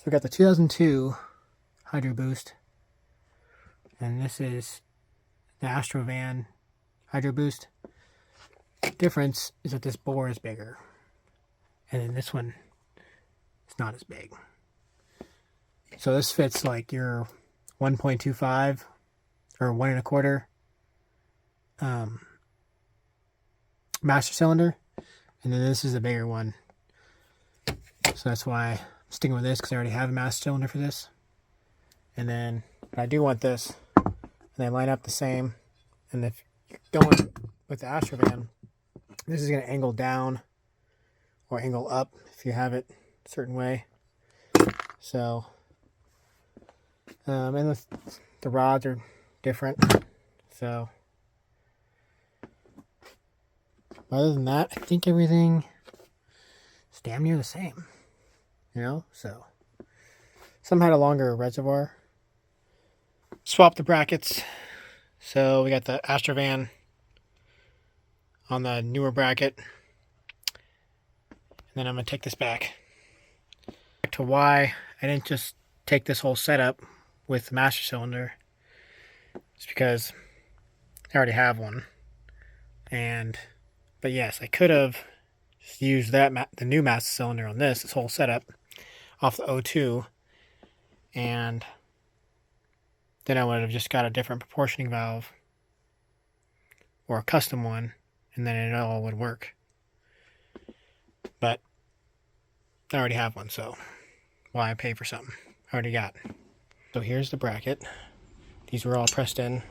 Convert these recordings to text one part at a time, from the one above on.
we got the 2002 Hydroboost, and this is the Astrovan Hydroboost. Difference is that this bore is bigger, and then this one is not as big. So this fits like your 1.25 or 1.25 master cylinder, and then this is a bigger one. So that's why I'm sticking with this, because I already have a master cylinder for this. And then I do want this, and they line up the same. And if you're going with the Astrovan, this is going to angle down or angle up if you have it a certain way. So, and the rods are different. So, other than that, I think everything is damn near the same. You know, so some had a longer reservoir. Swap the brackets. So we got the Astrovan on the newer bracket. And then I'm going to take this back to why I didn't just take this whole setup with the master cylinder. It's because I already have one. But yes, I could have just used the new master cylinder on this whole setup off the O2, and then I would have just got a different proportioning valve or a custom one, and then it all would work. But I already have one, so why pay for something I already got? So here's the bracket. These were all pressed in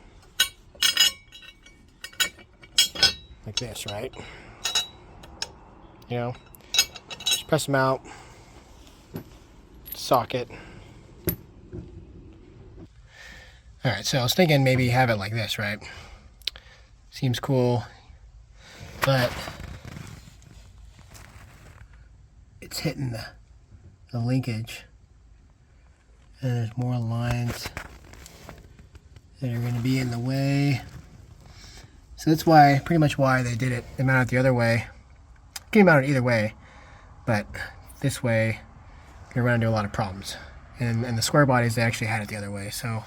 like this, right? You know, just press them out, socket. Alright, so I was thinking maybe have it like this, right? Seems cool, but it's hitting the linkage, and there's more lines that are going to be in the way. So that's why, pretty much why they did it. They mounted it the other way. You can mount it either way, but this way you're going to run into a lot of problems. And the square bodies, they actually had it the other way, so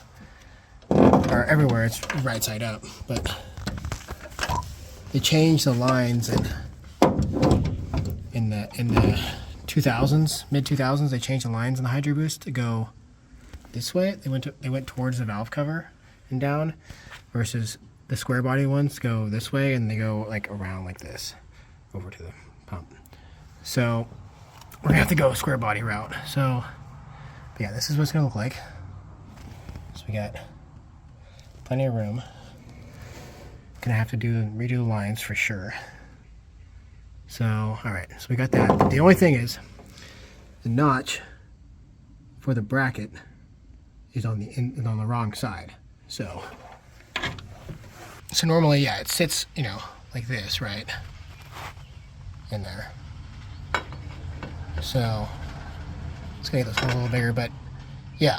or everywhere it's right side up, but they changed the lines in the 2000s, mid 2000s. They changed the lines in the Hydroboost to go this way. They went towards the valve cover and down, versus the square body ones go this way, and they go like around like this over to the pump. So we're gonna have to go a square body route. So but yeah, this is what it's gonna look like. So we got plenty of room. Gonna have to redo the lines for sure. So, alright, so we got that. The only thing is, the notch for the bracket is on the wrong side. So normally, yeah, it sits, you know, like this, right? In there. So let's get this one a little bigger, but yeah.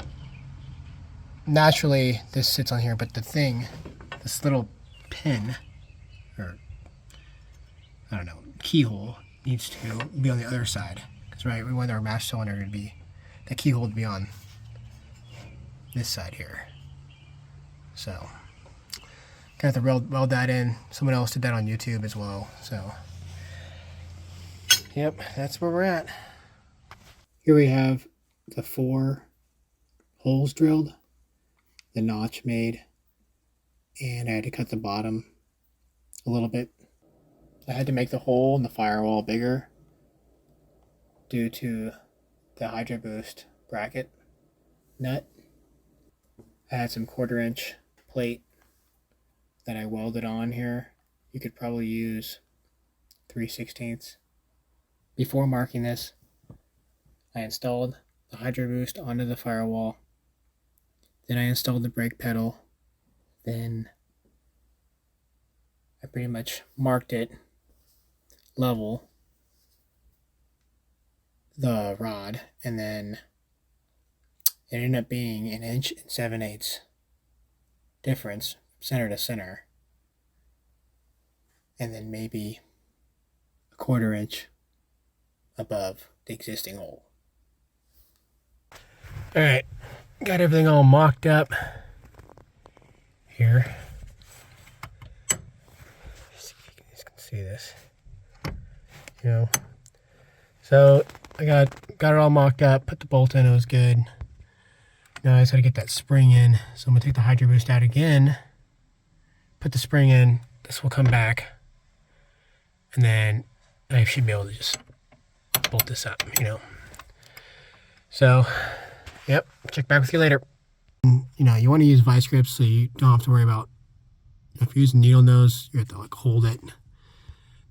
Naturally, this sits on here, but this little pin, or I don't know, keyhole, needs to be on the other side. Because, right, we want our master cylinder to be, the keyhole to be on this side here. So, gonna have to weld that in. Someone else did that on YouTube as well. So, yep, that's where we're at. Here we have the 4 holes drilled, the notch made, and I had to cut the bottom a little bit. I had to make the hole in the firewall bigger due to the Hydroboost bracket nut. I had some 1/4-inch plate that I welded on here. You could probably use 3/16. Before marking this, I installed the Hydroboost onto the firewall. Then I installed the brake pedal. Then I pretty much marked it level, the rod, and then it ended up being 1 inch and 7/8 difference center to center, and then maybe 1/4 inch above the existing hole. All right, got everything all mocked up here. See if you guys can see this. You know, so I got it all mocked up, put the bolt in, it was good. Now I just gotta get that spring in. So I'm gonna take the Hydroboost out again, put the spring in, this will come back, and then I should be able to just bolt this up, you know. So, yep, check back with you later. You know, you want to use vice grips so you don't have to worry about, if you're using needle nose, you have to like hold it.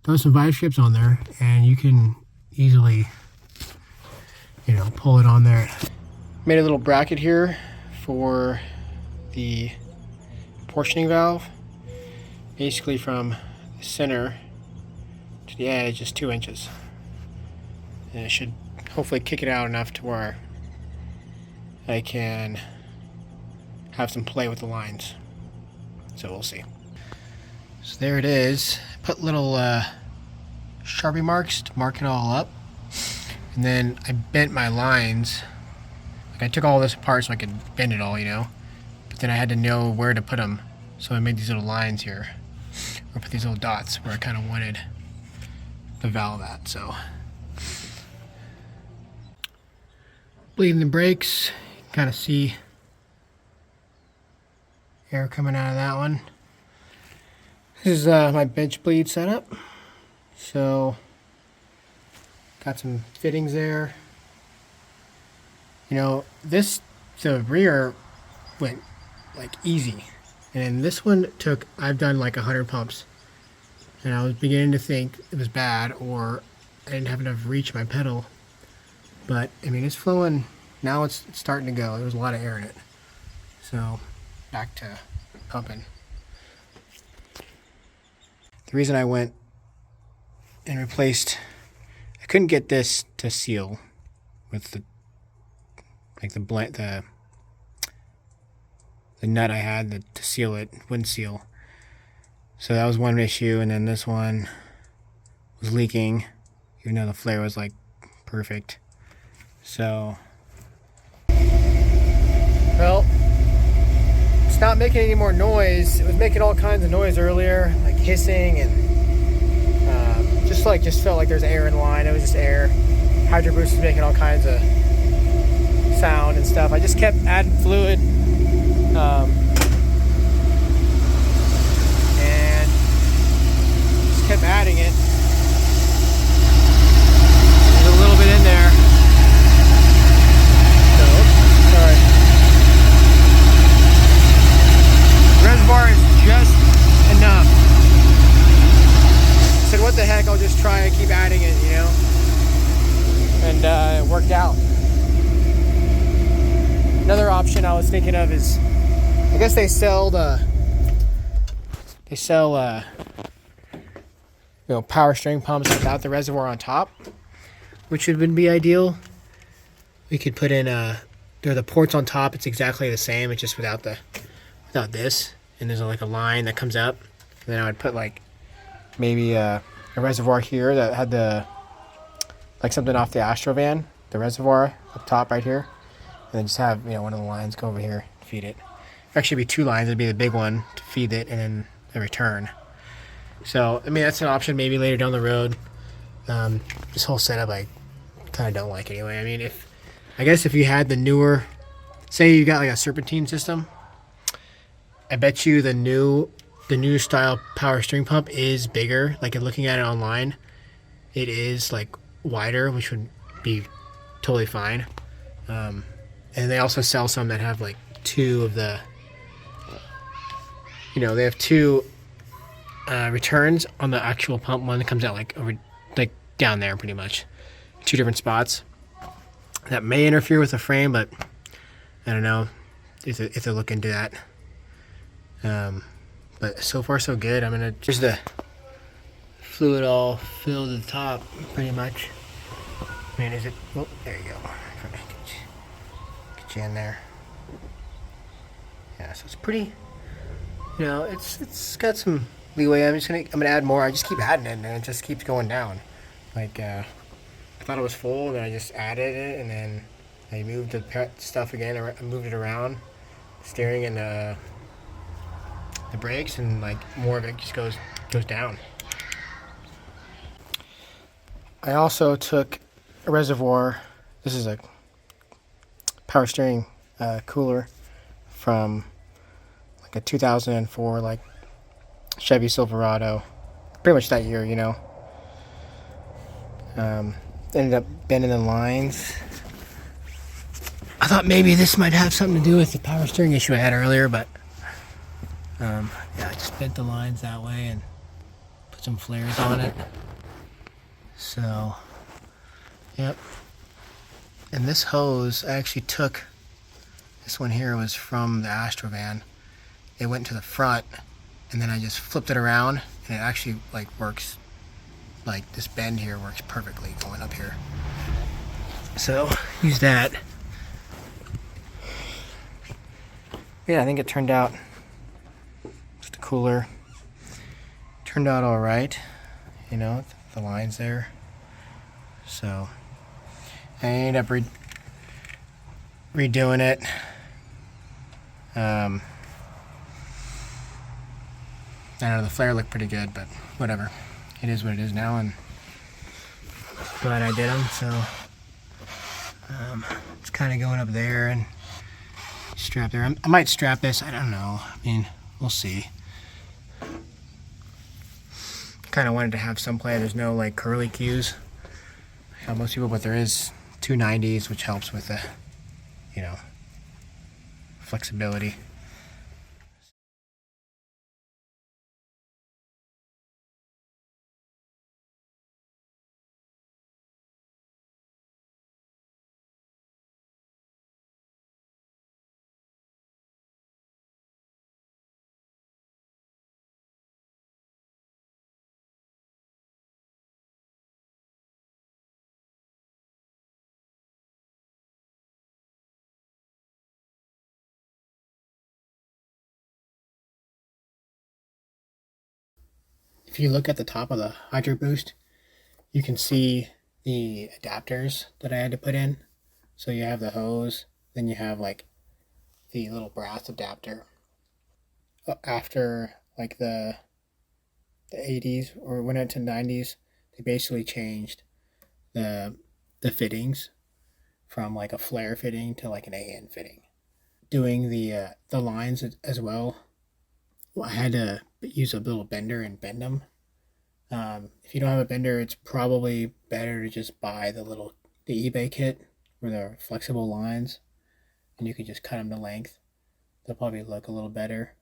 Throw some vice grips on there and you can easily, you know, pull it on there. Made a little bracket here for the portioning valve. Basically from the center to the edge is 2 inches. And it should hopefully kick it out enough to where I can have some play with the lines. So we'll see. So there it is. Put little Sharpie marks to mark it all up. And then I bent my lines. Like I took all this apart so I could bend it all, you know. But then I had to know where to put them. So I made these little lines here. Or put these little dots where I kind of wanted the valve at, so. Bleeding the brakes, kind of see air coming out of that one. This is my bench bleed setup. So, got some fittings there. You know, the rear went like easy. And then this one took, I've done like 100 pumps. And I was beginning to think it was bad or I didn't have enough reach in my pedal. But, I mean, it's flowing. Now it's starting to go. There was a lot of air in it. So, back to pumping. The reason I went and replaced, I couldn't get this to seal with the, like the nut I had to seal it, wouldn't seal. So that was one issue, and then this one was leaking, even though the flare was like perfect. So, well, it's not making any more noise. It was making all kinds of noise earlier, like hissing and just felt like there's air in the line. It was just air. Hydroboost was making all kinds of sound and stuff. I just kept adding fluid. And just kept adding it. There's a little bit in there. So, sorry. The reservoir is just enough. I said, what the heck, I'll just try and keep adding it, you know? And it worked out. Another option I was thinking of is, I guess they sell you know, power steering pumps without the reservoir on top, which would be ideal. We could put in there are the ports on top. It's exactly the same. It's just without this, and there's like a line that comes up. And then I would put like maybe a reservoir here that had like something off the Astro van, the reservoir up top right here. And then just have, you know, one of the lines go over here and feed it. Actually, it'd be 2 lines. It'd be the big one to feed it and then the return. So, I mean, that's an option maybe later down the road. This whole setup I kind of don't like anyway. I mean, I guess if you had the newer, say you got like a serpentine system, I bet you the new style power steering pump is bigger. Like looking at it online, it is like wider, which would be totally fine. And they also sell some that have like 2 of the, you know, they have 2 returns on the actual pump. One that comes out like over, like down there pretty much. 2 different spots. That may interfere with the frame, but I don't know if they look into that. But so far so good. I'm gonna, here's the fluid all filled to the top pretty much. I mean, is it, oh, there you go. Get you in there. Yeah, so it's pretty, you know, it's got some leeway. I'm gonna add more. I just keep adding it and it just keeps going down. Like, I thought it was full, then I just added it, and then I moved the stuff again. I moved it around, steering and the brakes, and like more of it just goes down. I also took a reservoir. This is a power steering cooler from like a 2004 like Chevy Silverado, pretty much that year, you know. Ended up bending the lines. I thought maybe this might have something to do with the power steering issue I had earlier, but yeah, I just bent the lines that way and put some flares on it. So, yep. And this hose, I actually took, this one here was from the Astrovan. It went to the front, and then I just flipped it around, and it actually like works, like this bend here works perfectly going up here. So, use that. Yeah, I think it turned out, just the cooler, turned out all right, you know, the lines there. So, I ended up redoing it. I don't know, the flare looked pretty good, but whatever. It is what it is now, and glad I did them. So, it's kind of going up there and strap there. I might strap this. I don't know. I mean, we'll see. Kind of wanted to have some play. There's no like curly cues. Most people, but there is 290s, which helps with the, you know, flexibility. If you look at the top of the Hydroboost, you can see the adapters that I had to put in. So you have the hose, then you have like the little brass adapter. After like the 80s or went into 90s, they basically changed the fittings from like a flare fitting to like an AN fitting. Doing the lines as well, I had to use a little bender and bend them. If you don't have a bender, it's probably better to just buy the eBay kit where they're flexible lines, and you can just cut them to length. They'll probably look a little better.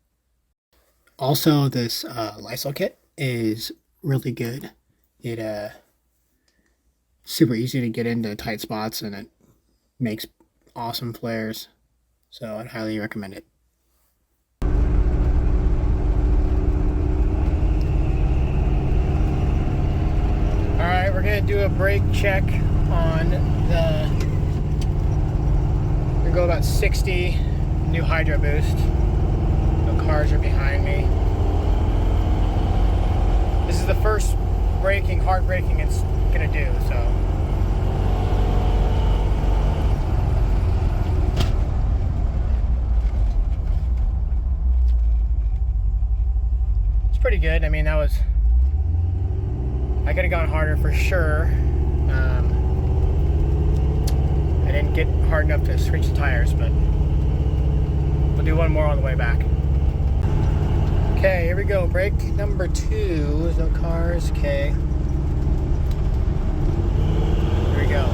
Also, this Lysol kit is really good. It super easy to get into tight spots, and it makes awesome flares. So I'd highly recommend it. Alright, we're going to do a brake check on the, we're going to go about 60, new Hydroboost. No cars are behind me. This is the first hard braking it's going to do, so. It's pretty good. I mean, I could have gone harder for sure. I didn't get hard enough to screech the tires, but we'll do one more on the way back. Okay, here we go. Brake number 2. There's no cars. Okay. Here we go.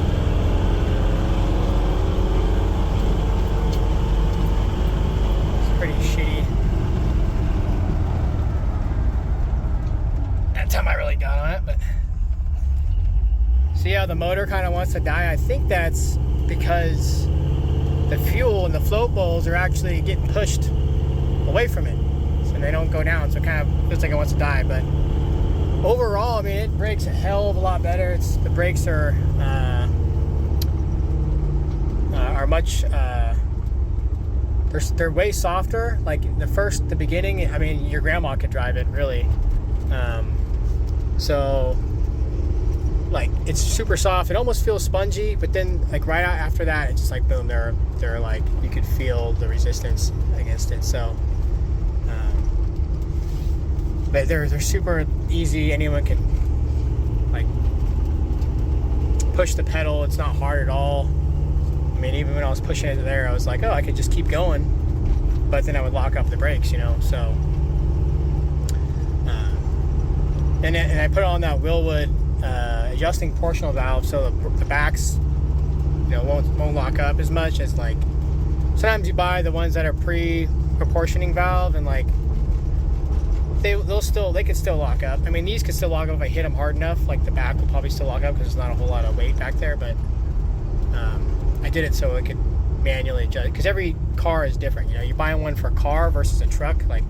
It's pretty shitty. That time I really got on it, but see how the motor kind of wants to die? I think that's because the fuel and the float bowls are actually getting pushed away from it, so they don't go down, so it kind of feels like it wants to die. But overall, I mean, it brakes a hell of a lot better. The brakes are much they're way softer. Like the beginning, I mean, your grandma could drive it really. So like it's super soft. It almost feels spongy, but then like right after that, it's just like boom. They're like you could feel the resistance against it. So, but they're super easy. Anyone can like push the pedal. It's not hard at all. I mean, even when I was pushing it there, I was like, oh, I could just keep going, but then I would lock up the brakes, you know. So, and I put on that Willwood adjusting portional valve, so the backs, you know, won't lock up as much as like sometimes you buy the ones that are pre-proportioning valve, and like they can still lock up. I mean, these could still lock up if I hit them hard enough. Like the back will probably still lock up because there's not a whole lot of weight back there, but I did it so it could manually adjust, because every car is different. You know, you're buying one for a car versus a truck. Like